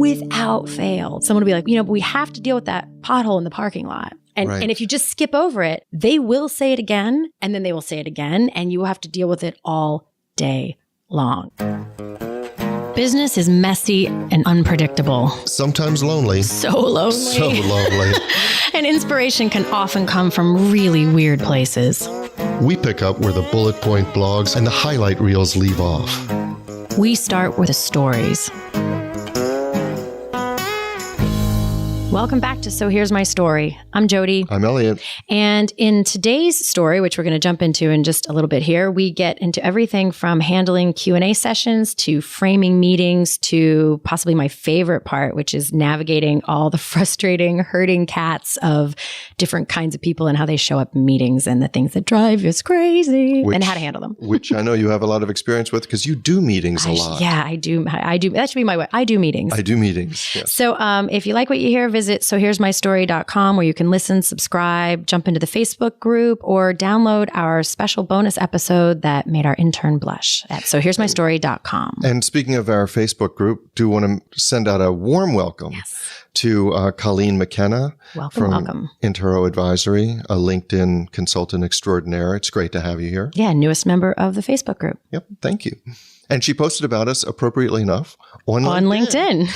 without fail, someone will be like, but we have to deal with that pothole in the parking lot. And if you just skip over it, they will say it again, and then they will say it again, and you will have to deal with it all day long. Business is messy and unpredictable. Sometimes lonely. So lonely. So lonely. And inspiration can often come from really weird places. We pick up where the bullet point blogs and the highlight reels leave off. We start with the stories. Welcome back to So Here's My Story. I'm Jodi. I'm Elliot. And in today's story, which we're going to jump into in just a little bit here, we get into everything from handling Q&A sessions to framing meetings to possibly my favorite part, which is navigating all the frustrating, herding cats of different kinds of people and how they show up in meetings and the things that drive us crazy and how to handle them. Which I know you have a lot of experience with because you do meetings a lot. Yeah, I do. That should be my way. I do meetings. I do meetings, yes. So if you like what you hear, visit sohere'smystory.com where you can listen, subscribe, jump into the Facebook group, or download our special bonus episode that made our intern blush at sohere'smystory.com. And speaking of our Facebook group, do want to send out a warm welcome to Colleen McKenna from Intero Advisory, a LinkedIn consultant extraordinaire. It's great to have you here. Yeah, newest member of the Facebook group. Yep, thank you. And she posted about us, appropriately enough, on LinkedIn.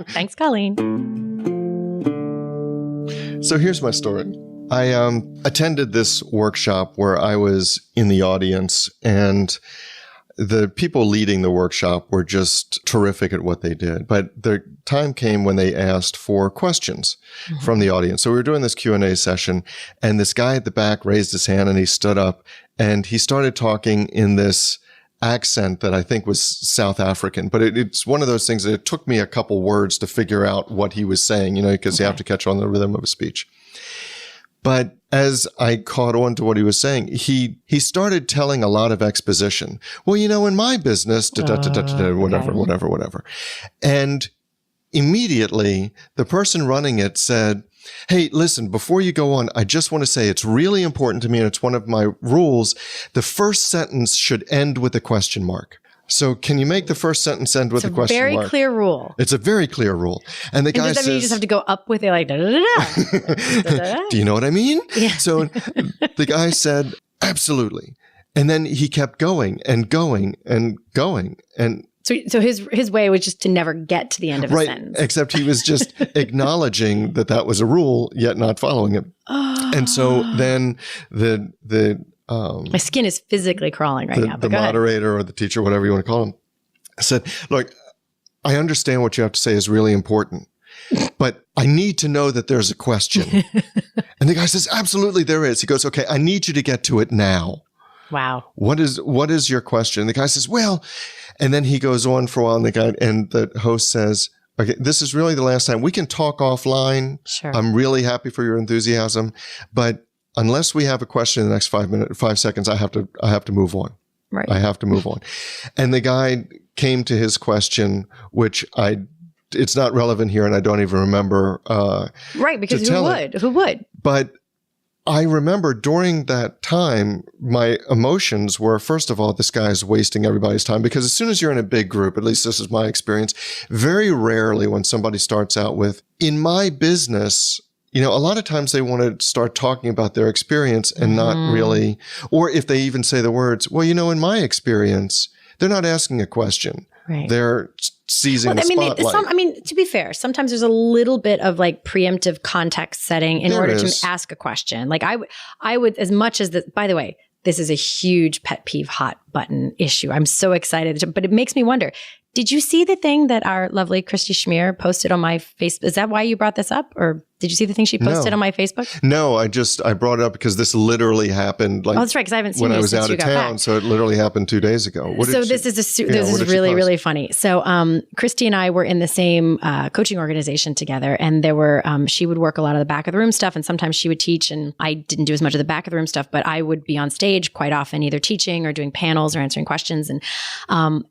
Thanks, Colleen. So here's my story. I attended this workshop where I was in the audience, and the people leading the workshop were just terrific at what they did. But the time came when they asked for questions from the audience. So we were doing this Q&A session, and this guy at the back raised his hand and he stood up and he started talking in this accent that I think was South African, but it's one of those things that it took me a couple words to figure out what he was saying, because you have to catch on the rhythm of a speech. But as I caught on to what he was saying, he started telling a lot of exposition. Well, in my business, whatever. And immediately the person running it said, "Hey, listen, before you go on, I just want to say it's really important to me, and it's one of my rules. The first sentence should end with a question mark. So can you make the first sentence end with a question mark?" It's a very clear rule. It's a very clear rule. And the guy does that says, mean you just have to go up with it like da-da-da-da? Do you know what I mean? Yeah. So the guy said, absolutely. And then he kept going and going and going. And So his way was just to never get to the end of a sentence. Except he was just acknowledging that was a rule, yet not following it. Oh. And so then my skin is physically crawling right now. The moderator or the teacher, whatever you want to call him, said, "Look, I understand what you have to say is really important, but I need to know that there's a question." And the guy says, "Absolutely, there is." He goes, "Okay, I need you to get to it now." Wow. What is your question? And the guy says, "Well," and then he goes on for a while, and the host says, "Okay, this is really the last time. We can talk offline. Sure. I'm really happy for your enthusiasm, but unless we have a question in the next 5 seconds, I have to move on." Right. I have to move on. And the guy came to his question, which it's not relevant here, and I don't even remember. Right, because who would? But I remember during that time, my emotions were, first of all, this guy's wasting everybody's time, because as soon as you're in a big group, at least this is my experience, very rarely when somebody starts out with, "In my business," a lot of times they want to start talking about their experience and not really, or if they even say the words, "Well, in my experience," they're not asking a question. Right. They're seizing the spotlight. To be fair, sometimes there's a little bit of like preemptive context setting in order to ask a question. Like I would, as much as by the way, this is a huge pet peeve hot button issue. I'm so excited, but it makes me wonder, did you see the thing that our lovely Christy Schmier posted on my Facebook? Is that why you brought this up? Or did you see the thing she posted on my Facebook? No, I brought it up because this literally happened. That's right, because I haven't seen it when I was out of town. So it literally happened 2 days ago. This is really, really funny. So Christy and I were in the same coaching organization together, and there were she would work a lot of the back of the room stuff, and sometimes she would teach, and I didn't do as much of the back of the room stuff, but I would be on stage quite often, either teaching or doing panels or answering questions. And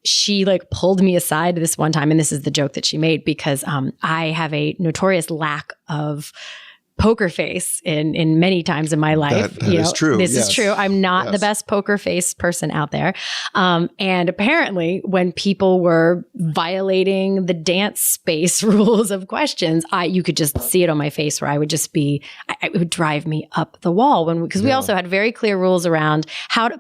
she pulled me aside this one time, and this is the joke that she made, because I have a notorious lack of poker face in many times in my life. That is true. This is true. I'm not the best poker face person out there. And apparently when people were violating the dance space rules of questions, you could just see it on my face where I would just be, it would drive me up the wall because we also had very clear rules around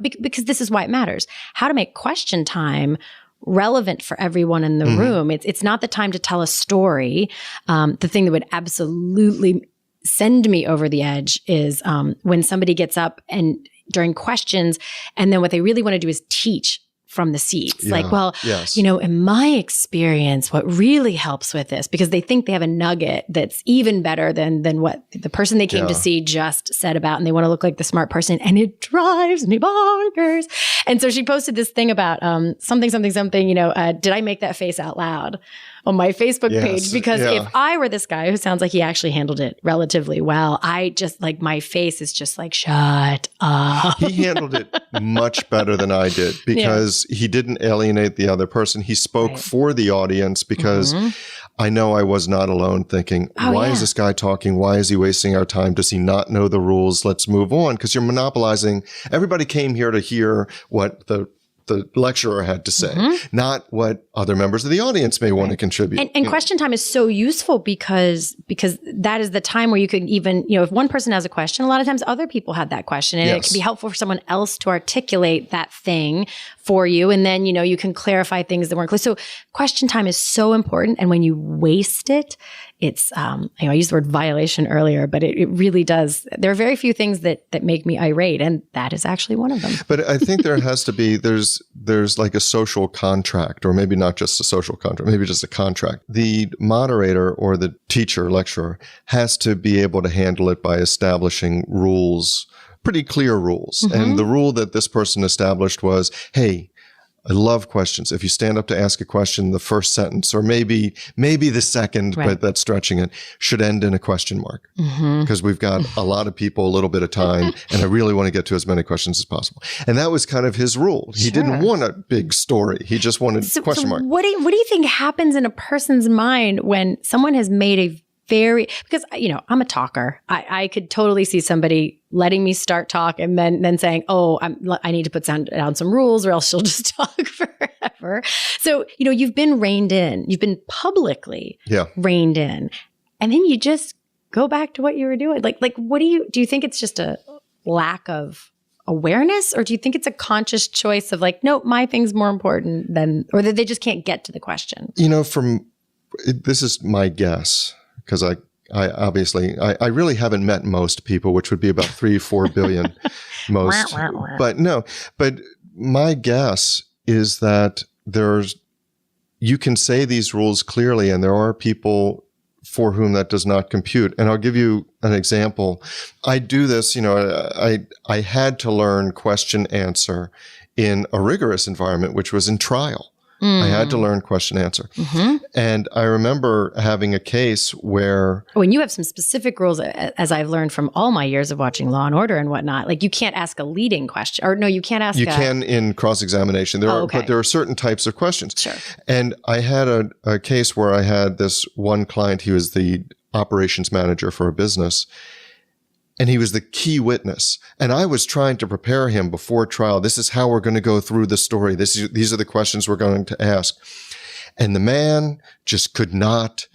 because this is why it matters, how to make question time relevant for everyone in the room. It's not the time to tell a story. The thing that would absolutely send me over the edge is when somebody gets up and during questions, and then what they really want to do is teach from the seats. In my experience, what really helps with this, because they think they have a nugget that's even better than what the person they came to see just said about, and they want to look like the smart person, and it drives me bonkers. And so she posted this thing about something, did I make that face out loud on my Facebook page? Because if I were this guy who sounds like he actually handled it relatively well, I just my face is just like, shut up. He handled it much better than I did because he didn't alienate the other person. He spoke for the audience because I know I was not alone thinking, why is this guy talking? Why is he wasting our time? Does he not know the rules? Let's move on. Because you're monopolizing. Everybody came here to hear what the lecturer had to say, not what other members of the audience may want to contribute. And question time is so useful because that is the time where you can even, if one person has a question, a lot of times other people had that question, and it can be helpful for someone else to articulate that thing for you. And then, you can clarify things that weren't clear. So question time is so important. And when you waste it, it's, I used the word violation earlier, but it really does. There are very few things that make me irate, and that is actually one of them. But I think there has to be, there's like a social contract, or maybe not just a social contract, maybe just a contract. The moderator or the teacher, lecturer, has to be able to handle it by establishing rules, pretty clear rules. And the rule that this person established was, hey, I love questions. If you stand up to ask a question, the first sentence, or maybe the second, but that's stretching it, should end in a question mark. Because we've got a lot of people, a little bit of time, and I really want to get to as many questions as possible. And that was kind of his rule. He didn't want a big story. He just wanted question mark. What do you think happens in a person's mind when someone has made a because, I'm a talker. I could totally see somebody letting me start talk and then saying, I need to put down some rules or else she'll just talk forever. So, you've been reined in. You've been publicly reined in. And then you just go back to what you were doing. Like what do you think it's just a lack of awareness, or do you think it's a conscious choice of nope, my thing's more important or that they just can't get to the question? This is my guess. Because I really haven't met most people, which would be about 3-4 billion most. But my guess is that you can say these rules clearly, and there are people for whom that does not compute. And I'll give you an example. I do this, I had to learn question answer in a rigorous environment, which was in trial. I had to learn question answer. And I remember having a case where... and you have some specific rules, as I've learned from all my years of watching Law and Order and whatnot. You can't ask a leading question. Or no, you can't ask... You can in cross-examination. But there are certain types of questions. Sure. And I had a case where I had this one client. He was the operations manager for a business. And he was the key witness. And I was trying to prepare him before trial. This is how we're going to go through the story. These are the questions we're going to ask. And the man just could not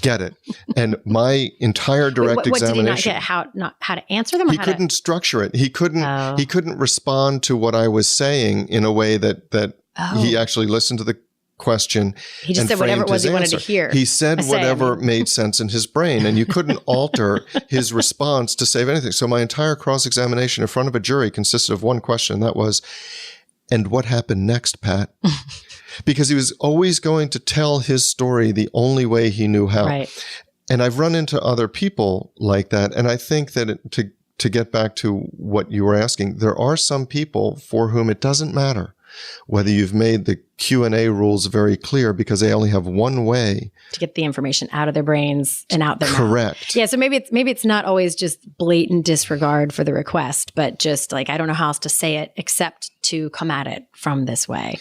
get it. And my entire direct examination. Did he not get how to answer them? Or he couldn't structure it. He couldn't respond to what I was saying in a way that he actually listened to the question. He just said whatever it was he wanted to hear. He said whatever made sense in his brain, and you couldn't alter his response to save anything. So my entire cross-examination in front of a jury consisted of one question. That was, and what happened next, Pat? Because he was always going to tell his story the only way he knew how. Right. And I've run into other people like that. And I think that to get back to what you were asking, there are some people for whom it doesn't matter. whether you've made the Q&A rules very clear because they only have one way to get the information out of their brains and out their mouth. Correct. Yeah. So maybe it's not always just blatant disregard for the request, but just like, I don't know how else to say it except to come at it from this way.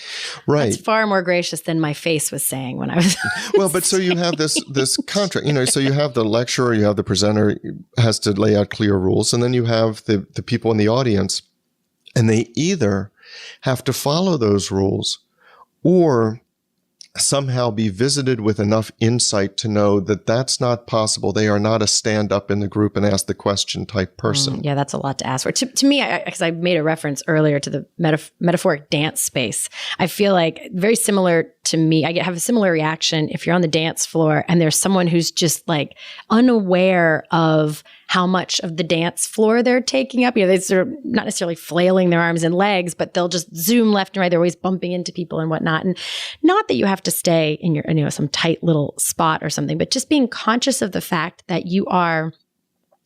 Right. It's far more gracious than my face was saying when I was. Well, but so you have this contract, so you have the lecturer, you have the presenter has to lay out clear rules, and then you have the people in the audience, and they either have to follow those rules or somehow be visited with enough insight to know that that's not possible. They are not a stand up in the group and ask the question type person. Yeah, that's a lot to ask for. To me, because I made a reference earlier to the metaphoric dance space, I feel like very similar to me. I have a similar reaction if you're on the dance floor and there's someone who's just like unaware of how much of the dance floor they're taking up. They're sort of not necessarily flailing their arms and legs, but they'll just zoom left and right. They're always bumping into people and whatnot. And not that you have to stay in your, some tight little spot or something, but just being conscious of the fact that you are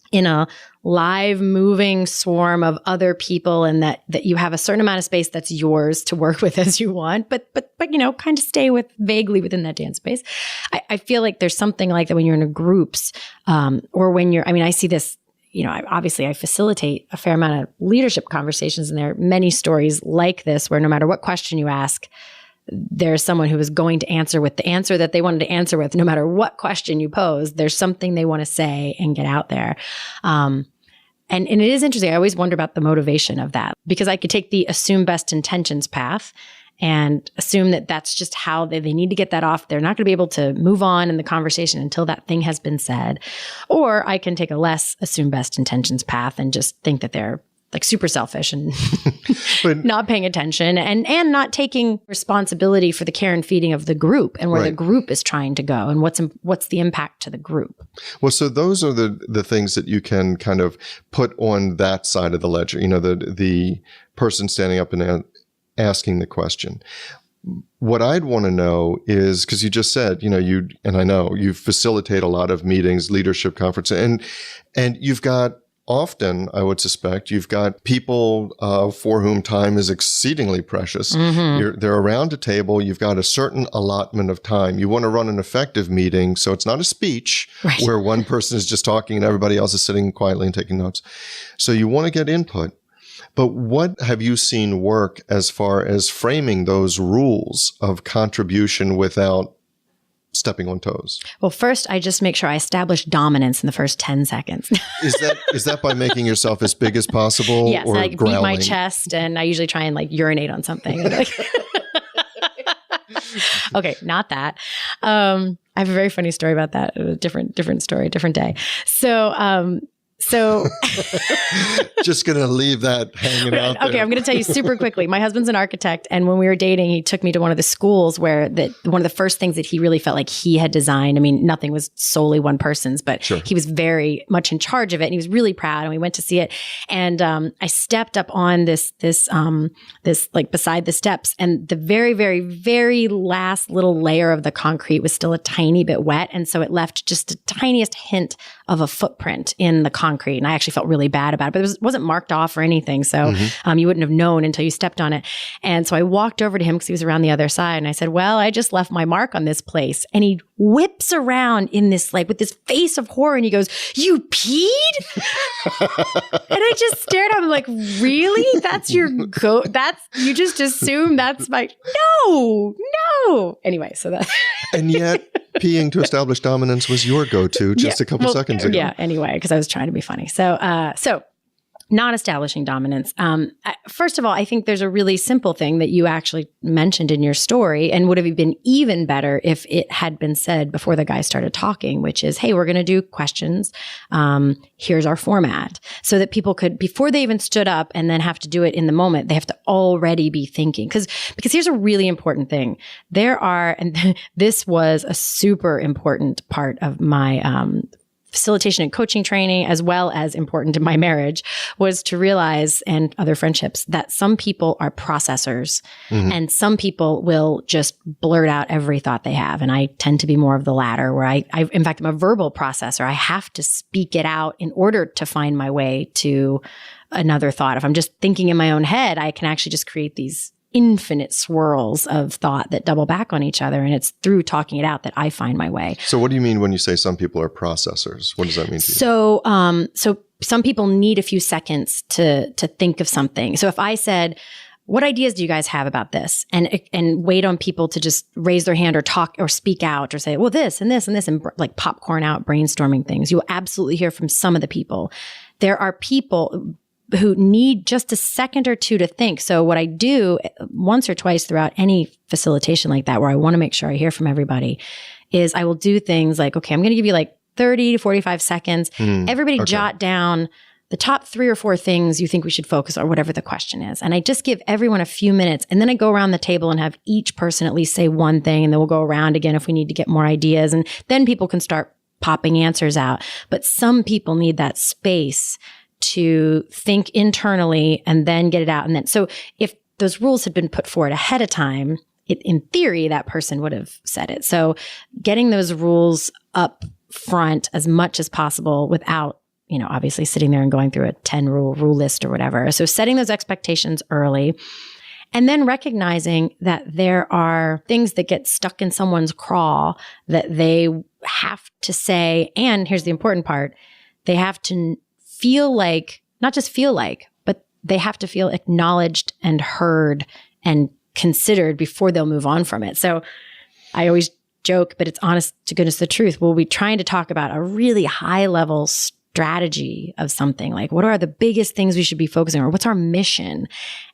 in a live moving swarm of other people and that you have a certain amount of space that's yours to work with as you want, but kind of stay vaguely within that dance space. I feel like there's something like that when you're in a groups, or when I see this, I facilitate a fair amount of leadership conversations, and there are many stories like this where no matter what question you ask, there's someone who is going to answer with the answer that they wanted to answer with. No matter what question you pose, there's something they want to say and get out there. And it is interesting. I always wonder about the motivation of that, because I could take the assume best intentions path and assume that that's just how they need to get that off. They're not going to be able to move on in the conversation until that thing has been said. Or I can take a less assume best intentions path and just think that they're like super selfish and not paying attention and not taking responsibility for the care and feeding of the group and where the group is trying to go and what's the impact to the group. Well, so those are the things that you can kind of put on that side of the ledger, the person standing up and asking the question. What I'd want to know is, because you just said, and I know you facilitate a lot of meetings, leadership conferences, and you've got often, I would suspect, you've got people for whom time is exceedingly precious. Mm-hmm. They're around a table. You've got a certain allotment of time. You want to run an effective meeting, so it's not a speech where one person is just talking and everybody else is sitting quietly and taking notes. So you want to get input. But what have you seen work as far as framing those rules of contribution without stepping on toes? Well, first, I just make sure I establish dominance in the first 10 seconds. Is that by making yourself as big as possible? Yes, or I growling? beat my chest, and I usually try and urinate on something. Okay, not that. I have a very funny story about that. A different story, different day. So just going to leave that hanging out there. Okay, I'm going to tell you super quickly. My husband's an architect, and when we were dating, he took me to one of the schools where one of the first things that he really felt like he had designed. I mean, nothing was solely one person's, but he was very much in charge of it, and he was really proud. And we went to see it, and I stepped up on this like beside the steps, and the very, very, very last little layer of the concrete was still a tiny bit wet, and so it left just the tiniest hint of a footprint in the concrete. And I actually felt really bad about it, but it wasn't marked off or anything. So you wouldn't have known until you stepped on it. And so I walked over to him because he was around the other side. And I said, well, I just left my mark on this place. And he whips around in this, with this face of horror. And he goes, you peed? And I just stared at him like, really? That's your you just assume that's my, no. Anyway, so that. And yet peeing to establish dominance was your go-to just a couple seconds ago. Yeah, anyway, because I was trying to be funny. So not establishing dominance. First of all, I think there's a really simple thing that you actually mentioned in your story and would have been even better if it had been said before the guy started talking, which is, hey, we're going to do questions. Here's our format. So that people could, before they even stood up and then have to do it in the moment, they have to already be thinking. Because here's a really important thing. And this was a super important part of my facilitation and coaching training, as well as important in my marriage, was to realize, and other friendships, that some people are processors and some people will just blurt out every thought they have. And I tend to be more of the latter, where I in fact, I'm a verbal processor. I have to speak it out in order to find my way to another thought. If I'm just thinking in my own head, I can actually just create these infinite swirls of thought that double back on each other. And it's through talking it out that I find my way. So what do you mean when you say some people are processors? What does that mean to you? So some people need a few seconds to think of something. So if I said, what ideas do you guys have about this? And wait on people to just raise their hand or talk or speak out or say, well, this and this and this, and like popcorn out brainstorming things. You will absolutely hear from some of the people. There are people who need just a second or two to think. So what I do once or twice throughout any facilitation like that, where I want to make sure I hear from everybody, is I will do things like, okay, I'm going to give you like 30 to 45 seconds. Everybody jot down the top 3 or 4 things you think we should focus on, whatever the question is. And I just give everyone a few minutes. And then I go around the table and have each person at least say one thing. And then we'll go around again if we need to get more ideas. And then people can start popping answers out. But some people need that space to think internally and then get it out. And then, so if those rules had been put forward ahead of time, in theory, that person would have said it. So getting those rules up front as much as possible without, obviously sitting there and going through a 10 rule list or whatever. So setting those expectations early, and then recognizing that there are things that get stuck in someone's craw that they have to say. And here's the important part. They have to feel like, not just feel like, but they have to feel acknowledged and heard and considered before they'll move on from it. So I always joke, but it's honest to goodness the truth. We'll be trying to talk about a really high level strategy of something, like what are the biggest things we should be focusing on, or what's our mission?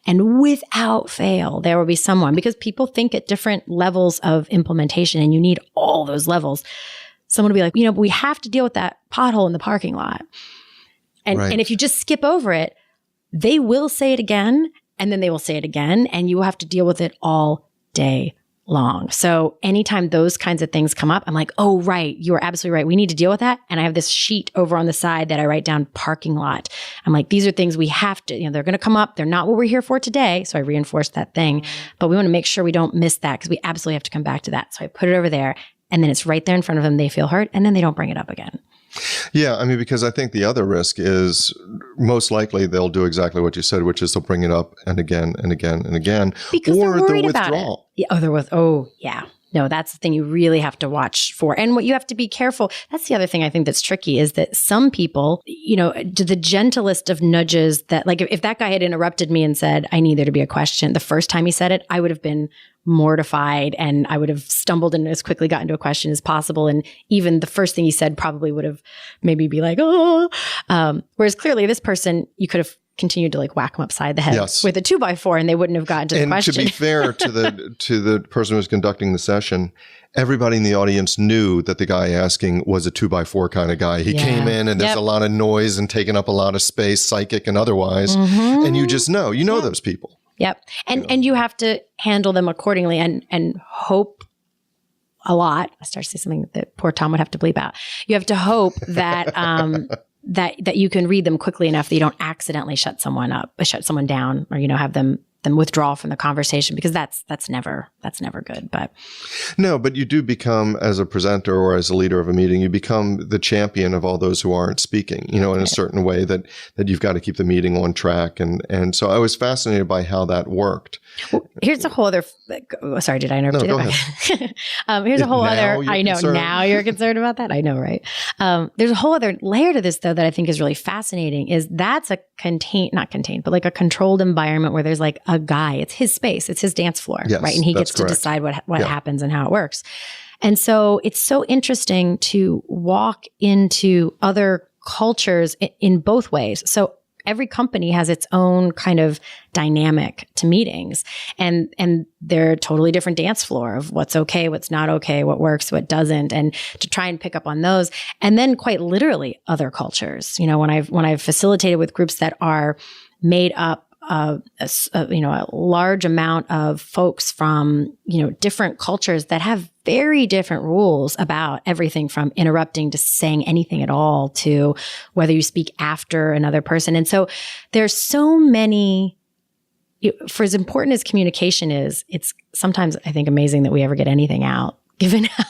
And without fail, there will be someone, because people think at different levels of implementation and you need all those levels. Someone will be like, we have to deal with that pothole in the parking lot. And if you just skip over it, they will say it again, and then they will say it again, and you will have to deal with it all day long. So anytime those kinds of things come up, I'm like, oh, right, you are absolutely right. We need to deal with that. And I have this sheet over on the side that I write down parking lot. I'm like, these are things we have to, they're going to come up. They're not what we're here for today. So I reinforce that thing, but we want to make sure we don't miss that because we absolutely have to come back to that. So I put it over there, and then it's right there in front of them. They feel hurt, and then they don't bring it up again. Yeah, I mean, because I think the other risk is most likely they'll do exactly what you said, which is they'll bring it up and again and again and again. Because or they're worried they'll about withdraw. it. Yeah, yeah. No, that's the thing you really have to watch for. And what you have to be careful. That's the other thing I think that's tricky is that some people, do the gentlest of nudges that, like if that guy had interrupted me and said, I need there to be a question, the first time he said it, I would have been mortified and I would have stumbled and as quickly got into a question as possible. And even the first thing he said probably would have maybe be like, oh. Whereas clearly this person, you could have continued to like whack them upside the head with a 2x4 and they wouldn't have gotten to the question. And to be fair to the person who was conducting the session, everybody in the audience knew that the guy asking was a 2x4 kind of guy. He came in and there's a lot of noise and taking up a lot of space, psychic and otherwise. Mm-hmm. And you just know, those people. Yep. And you have to handle them accordingly and hope a lot. I started to say something that poor Tom would have to bleep out. You have to hope that, that you can read them quickly enough that you don't accidentally shut someone down or, have them withdraw from the conversation, because that's never good. But you do become, as a presenter or as a leader of a meeting, you become the champion of all those who aren't speaking, in a certain way that you've got to keep the meeting on track. And so I was fascinated by how that worked. Well, here's a whole other, sorry, did I interrupt you? Go ahead. Here's a whole other, I know, concerned. Now you're concerned about that. I know, right? There's a whole other layer to this though, that I think is really fascinating is that's a not contained, but like a controlled environment where there's like a guy, it's his space, it's his dance floor, right? And he gets to decide what happens and how it works. And so it's so interesting to walk into other cultures in both ways. So every company has its own kind of dynamic to meetings, and they're totally different dance floor of what's okay, what's not okay, what works, what doesn't, and to try and pick up on those. And then quite literally other cultures, when I've facilitated with groups that are made up a large amount of folks from, different cultures that have very different rules about everything from interrupting to saying anything at all to whether you speak after another person. And so there's so many, for as important as communication is, it's sometimes I think amazing that we ever get anything out, given how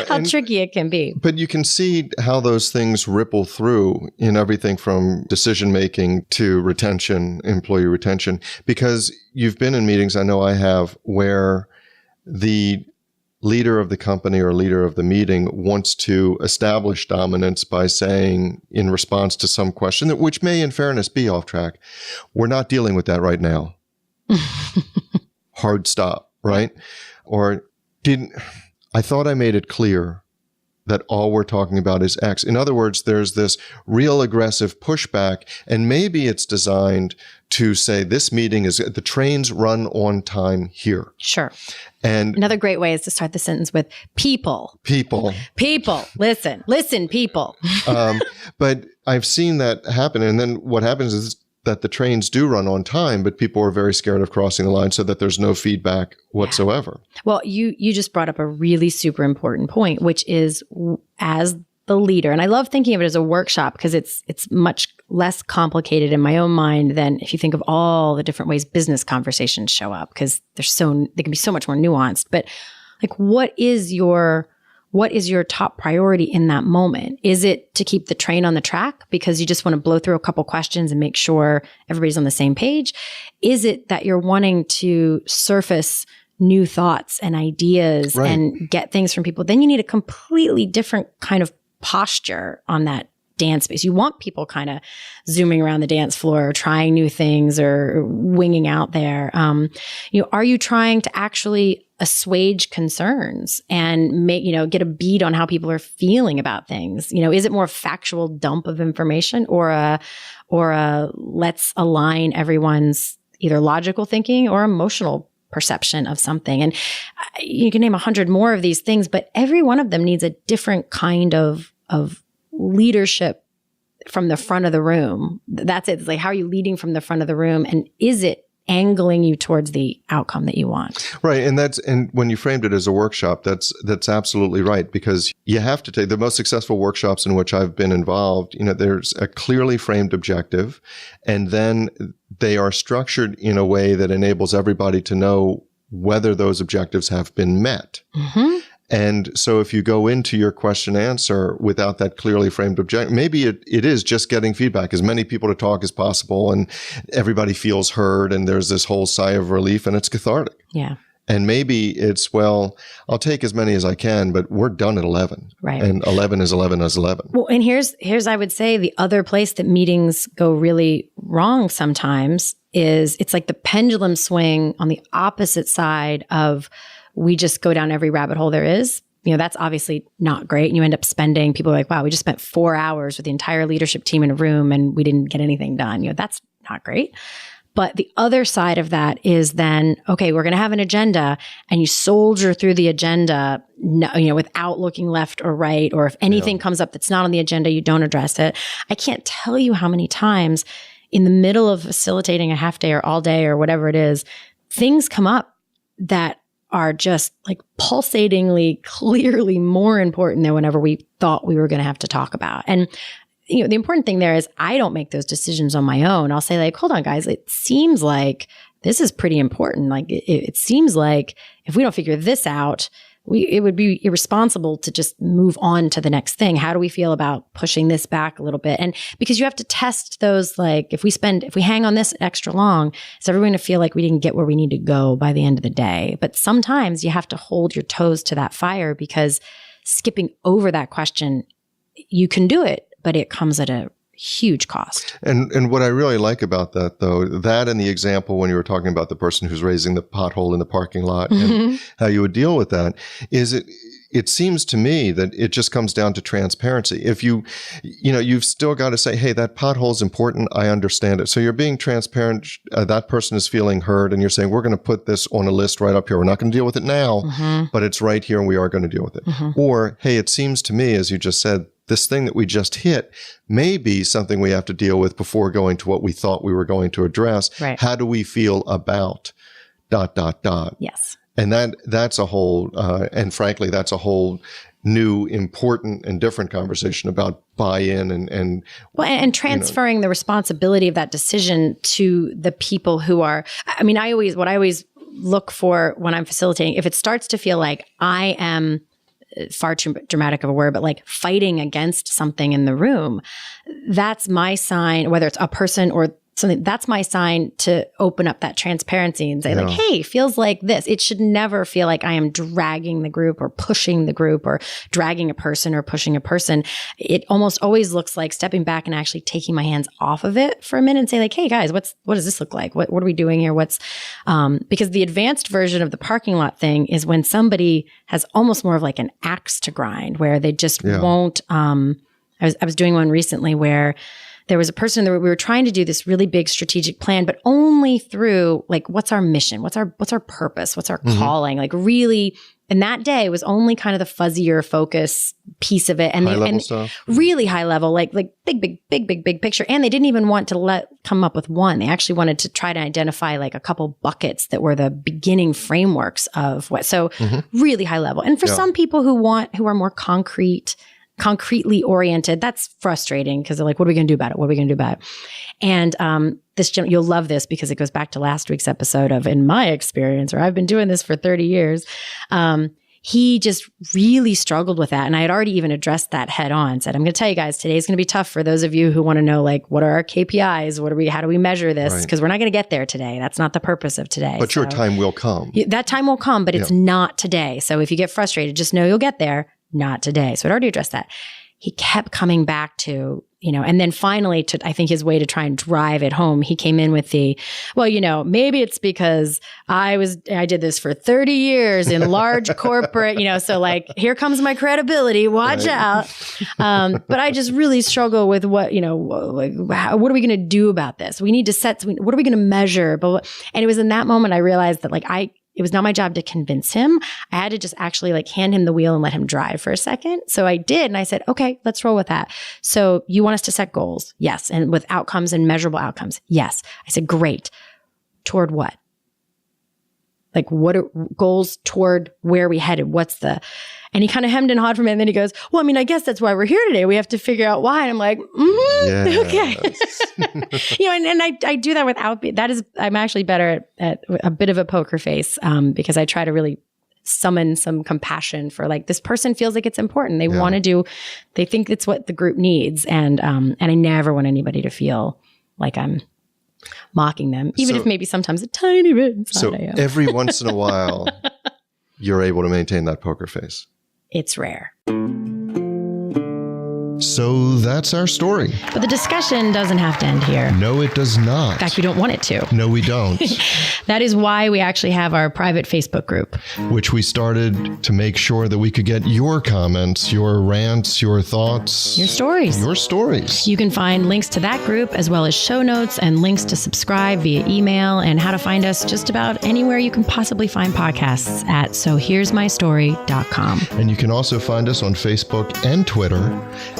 how tricky it can be. But you can see how those things ripple through in everything from decision-making to retention, employee retention, because you've been in meetings, I know I have, where the leader of the company or leader of the meeting wants to establish dominance by saying, in response to some question, which may, in fairness, be off track, we're not dealing with that right now. Hard stop, right? Or I thought I made it clear that all we're talking about is X. In other words, there's this real aggressive pushback, and maybe it's designed to say this meeting is, the trains run on time here. Sure. And another great way is to start the sentence with people. Listen, people. But I've seen that happen. And then what happens is that the trains do run on time, but people are very scared of crossing the line so that there's no feedback whatsoever. Yeah. Well, you just brought up a really super important point, which is as the leader, and I love thinking of it as a workshop because it's much less complicated in my own mind than if you think of all the different ways business conversations show up, because they can be so much more nuanced. But like, what is your top priority in that moment? Is it to keep the train on the track because you just want to blow through a couple questions and make sure everybody's on the same page? Is it that you're wanting to surface new thoughts and ideas and get things from people? Then you need a completely different kind of posture on that dance space. You want people kind of zooming around the dance floor, trying new things or winging out there. Are you trying to actually assuage concerns and get a beat on how people are feeling about things? Is it more a factual dump of information or a let's align everyone's either logical thinking or emotional perception of something? And you can name 100 more of these things, but every one of them needs a different kind of leadership from the front of the room. That's it. It's like, how are you leading from the front of the room? And is it angling you towards the outcome that you want? Right. And when you framed it as a workshop, that's absolutely right, because you have to take the most successful workshops in which I've been involved. There's a clearly framed objective, and then they are structured in a way that enables everybody to know whether those objectives have been met. Mm-hmm. And so if you go into your question answer without that clearly framed objective, maybe it is just getting feedback, as many people to talk as possible, and everybody feels heard, and there's this whole sigh of relief, and it's cathartic. Yeah. And maybe it's, well, I'll take as many as I can, but we're done at 11. Right. And 11 is 11 is 11. Well, and here's I would say the other place that meetings go really wrong sometimes is it's like the pendulum swing on the opposite side of, we just go down every rabbit hole there is. That's obviously not great. And you end up people are like, wow, we just spent 4 hours with the entire leadership team in a room and we didn't get anything done. That's not great. But the other side of that is then, okay, we're going to have an agenda, and you soldier through the agenda, without looking left or right, or if anything comes up that's not on the agenda, you don't address it. I can't tell you how many times in the middle of facilitating a half day or all day or whatever it is, things come up that are just like pulsatingly, clearly more important than whenever we thought we were going to have to talk about. And, the important thing there is I don't make those decisions on my own. I'll say like, hold on, guys, it seems like this is pretty important. Like it seems like if we don't figure this out, it would be irresponsible to just move on to the next thing. How do we feel about pushing this back a little bit? And because you have to test those, like if we hang on this extra long, is everyone going to feel like we didn't get where we need to go by the end of the day? But sometimes you have to hold your toes to that fire, because skipping over that question, you can do it, but it comes at a huge cost. And what I really like about that, though, that and the example when you were talking about the person who's raising the pothole in the parking lot and how you would deal with that, is it seems to me that it just comes down to transparency. If you've still got to say, hey, that pothole is important. I understand it. So you're being transparent. That person is feeling heard, and you're saying, we're going to put this on a list right up here. We're not going to deal with it now, but it's right here and we are going to deal with it. Or, hey, it seems to me, as you just said, this thing that we just hit may be something we have to deal with before going to what we thought we were going to address. Right. How do we feel about ... Yes. And that's a whole, and frankly, that's a whole new, important, and different conversation about buy-in and transferring the responsibility of that decision to the people who are. I mean, what I always look for when I'm facilitating, if it starts to feel like I am far too dramatic of a word, but like fighting against something in the room, that's my sign, whether it's a person or something, that's my sign to open up that transparency and say like, hey, feels like this. It should never feel like I am dragging the group or pushing the group or dragging a person or pushing a person. It almost always looks like stepping back and actually taking my hands off of it for a minute and say like, hey guys, what does this look like? What are we doing here? Because the advanced version of the parking lot thing is when somebody has almost more of like an axe to grind where they just won't, I was doing one recently where there was a person that we were trying to do this really big strategic plan, but only through like, what's our mission? What's our purpose? What's our calling? Like really, and that day was only kind of the fuzzier focus piece of it. And really high level, like big picture. And they didn't even want to come up with one. They actually wanted to try to identify like a couple buckets that were the beginning frameworks of what, so really high level. And for some people who are more concretely oriented, that's frustrating because they're like, what are we going to do about it? What are we going to do about it? And this gentleman, you'll love this because it goes back to last week's episode of, in my experience, or I've been doing this for 30 years. He just really struggled with that. And I had already even addressed that head on, said, I'm going to tell you guys, today's going to be tough for those of you who want to know, like, what are our KPIs? How do we measure this? Because we're not going to get there today. That's not the purpose of today. But your time will come. That time will come, but it's not today. So if you get frustrated, just know you'll get there. Not today. So I'd already addressed that. He kept coming back to, and then finally I think his way to try and drive it home, he came in with maybe it's because I did this for 30 years in large corporate, so like, here comes my credibility, watch out. But I just really struggle with what are we going to do about this? We need to what are we going to measure? And it was in that moment I realized that it was not my job to convince him. I had to just actually like hand him the wheel and let him drive for a second. So I did. And I said, okay, let's roll with that. So you want us to set goals? Yes. And with outcomes and measurable outcomes? Yes. I said, great. Toward what? Like what are goals toward where we headed? And he kind of hemmed and hawed for a minute. And then he goes, well, I guess that's why we're here today. We have to figure out why. And I'm like, okay. And I do that without, I'm actually better at a bit of a poker face because I try to really summon some compassion for like, this person feels like it's important. They want to they think it's what the group needs. And I never want anybody to feel like I'm mocking them, even if maybe sometimes a tiny bit. So every once in a while, you're able to maintain that poker face. It's rare. So that's our story. But the discussion doesn't have to end here. No, it does not. In fact, we don't want it to. No, we don't. That is why we actually have our private Facebook group, which we started to make sure that we could get your comments, your rants, your thoughts, your stories. You can find links to that group as well as show notes and links to subscribe via email and how to find us just about anywhere you can possibly find podcasts at sohere'smystory.com. And you can also find us on Facebook and Twitter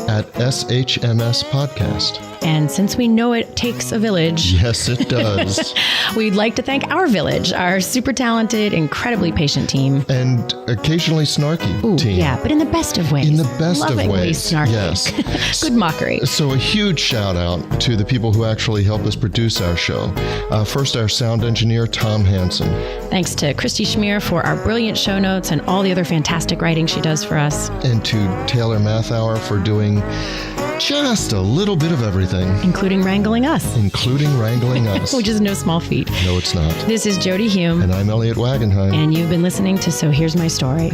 at SHMS Podcast. And since we know it takes a village. Yes, it does. We'd like to thank our village, our super talented, incredibly patient team. And occasionally snarky team. Yeah, but in the best of ways. In the best of ways. Snarky. Yes. Good mockery. So a huge shout out to the people who actually help us produce our show. First, our sound engineer, Tom Hansen. Thanks to Christy Schmier for our brilliant show notes and all the other fantastic writing she does for us. And to Taylor Mathauer for doing just a little bit of everything. Including wrangling us. Which is no small feat. No, it's not. This is Jodi Hume. And I'm Elliot Wagenheim. And you've been listening to So Here's My Story.